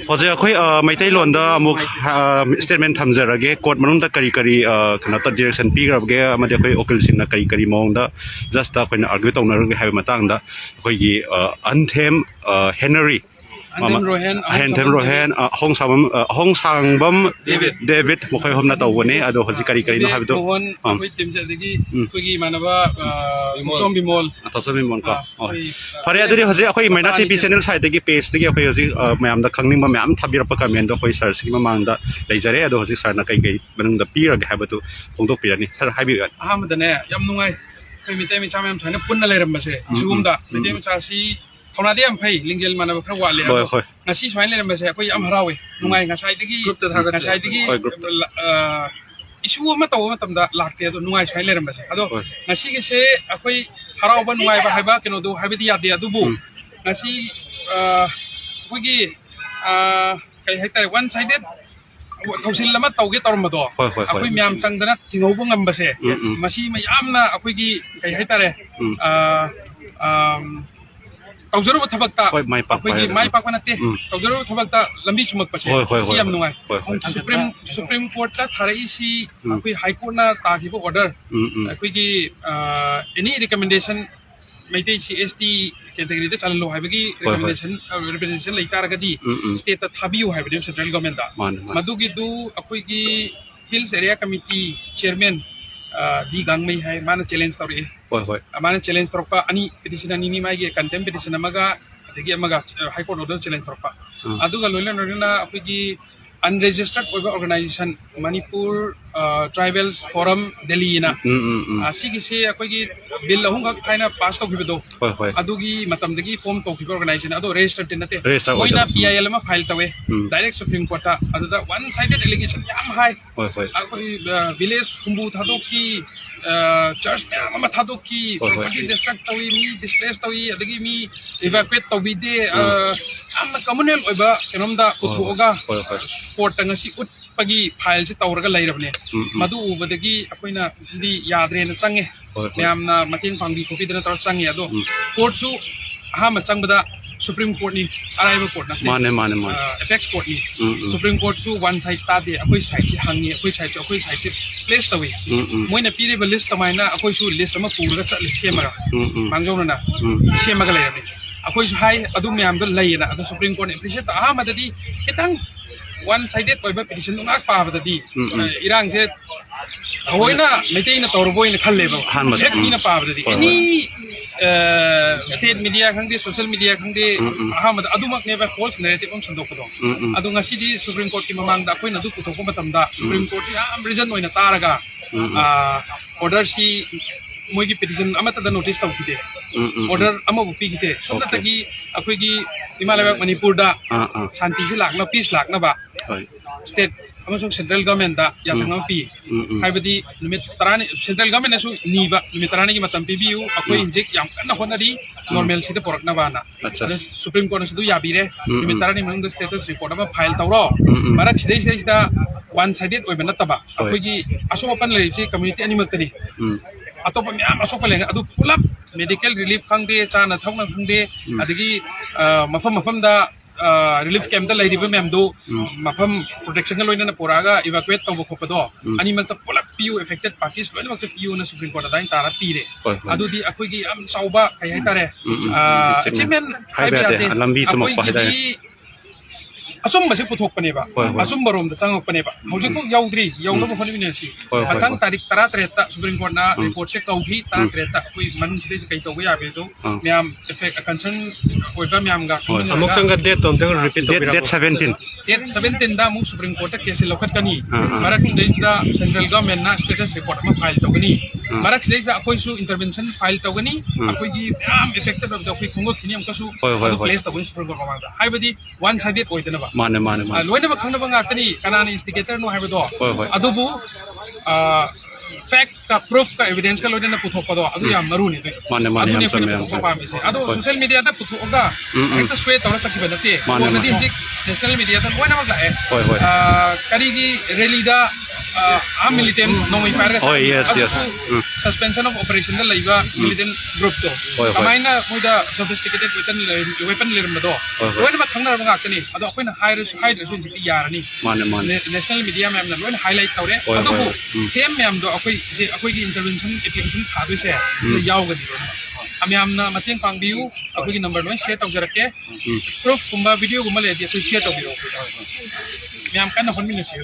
Hoje akhoi maitai londa amuk statement thamjarage court manungda kari kari kanata direction pigrabge amade akhoi okil sinna kari mongda just ta khoina argue tawnaruge haiba matangda akhoi gi anthem Henry Anthem Rohan Hong Sangbam David mokhoi homna tawone ado hoji kari no habido akhoi timja degi khoigi manaba zombimol ka fare aduri hoji akhoi maina tv channel side degi page degi akhoi hoji mayam da khangning ma mayam thabirapa comment do akhoi sir sigi mamang da leijare ado hoji sir na kai manung da pirag habatu hongdok pirani sir habi ahamadane yam nungai khoi mitai mi chamam thana punna leirambase isugumda mitai mi chasi thona de am phai lingjel manaba khra wale ngasi swain leirambase akhoi yam harawe nungai ngasai degi isu ama taw matamda lakte ado nungai swain leirambase ado ngasi gi se akhoi harawa nungai ba haiba kino do haibidi yade adubu ngasi khoigi kai haitai one sided thausil lama tawge tarmado akhoi myam changdana thingaubu ngambase masi mayamna akhoi kai haitare tawjaru thabakta akhoi mai pakwa nate tawjaru thabakta lambi chumak pase si yam nungai supreme court ta tharai si akhoi high court na tahibo order akhoi any recommendation Maitei CST category da chalan lo haibagi recommendation lai taragadi state ta thabiu haibadi central government da madugi du akoi gi hills area committee chairman di gangmei hai mana challenge tawri mana challenge torpa ani petition ani ni mai ge contempt petition amaga degi amaga high court order challenge torpa aduga loila norina akoi gi unregistered organization Manipur Tribals Forum Delhi na asigi se akoi gi bill lahung khak thaina pass to gibedo adugi matam dagi form to gibe organization ado registered nate oina PIL ma file tawe direct supreme court ta aduda one sided allegation yam high akoi village humbu thado ki church ma thado ki property destruct tawi mi displaced tawi adagi mi evacuate tawi de am communal oiba kenomda uthuoga court ngasi ut pagi file se tawraga lairabne madu ubadagi akoina sidi yadre na change myamna mating pangbi kopi dana tar change ado court su ha ma changbada supreme court ni araiba court na mane apex court ni supreme court su one side ta de akoi side si hangi akoi side si place tawi moina piriba list tamaina akoi su list ama puraga chatli semaga mangjona na semaga lairabne akoi su hai adu myam do laina adu supreme court ni appreciate aha madadi kitang one sided oiba petition ngak pa badadi irang se hoina metei na torboy na khalle ba ek ni na pa badadi any state media khangde social media khangde ahamad adumak ne ba false narrative om sandok do adu ngasi di supreme court ki mamang da koina du puthok matam da supreme court si am reason oina taraga order si moigi petition amata da notice taw kite order ama bu pi kite somna tagi akoi gi Himalaya Manipur da shanti si lakna peace lakna ba state amasung central government da yathang pi haibadi numit tarani central government asu ni ba numit tarani gi matam PBU akoi injek yam kana honari normal sida porakna ba na supreme court su yabire numit tarani mang da status report ama file tawro marak sidai da one sided oibana taba akoi gi aso open lai si community animal tani atop myam asok pale adu pulap medical relief khangde chana thongna khangde adigi mafam da relief camp da lairiba myam do mafam protection ga loina na poraga evacuate tawbo khopado ani mak ta pulap PU affected parties loina mak PU na supreme court da tara pire adu di akoi gi am sauba kai hai tare achievement haibiyate lambi sumak pa hai asum basi puthok pane ba asum barom da changok pane ba hojik ko yaudri yaudo mo khoni ne si atang tarik tara treta supreme court na report se kauhi tara treta koi man side se kai to ya be to myam effect concern koi ba myam ga amok chang date tom tang repeat date 17 da mu supreme court ke se lokat kani marak dei da central government na status report ma file to kani marak dei da koi su intervention file to kani koi gi myam effective of da koi khongot kini am kasu place to supreme court ma da hai badi one sided koi dana ba mane loina ba khangna ba ngakani kanani instigator no haibo adubu fact ka proof ka evidence ka loina na puthok pa do adu yam maru ni mane yam samya adu social media da puthoga ekta sway tawra sakki banate nadi national media da loina ba la kari gi rally da militant nongoi parga Oh, yes, yes. suspension of operation da laiba militant group to kamaina moida sophisticated weapon lermado loina ma khangna ba ngakani ado akoina hide su jiti yarani mane national media ma'am na loina highlight tawre ado same ma'am do akoi gi intervention application thabe se yaugani amyamna mateng pangbiu akoi gi number no share tawjarake proof kumba video gumale di akoi share tawbiro ma'am kana honmin share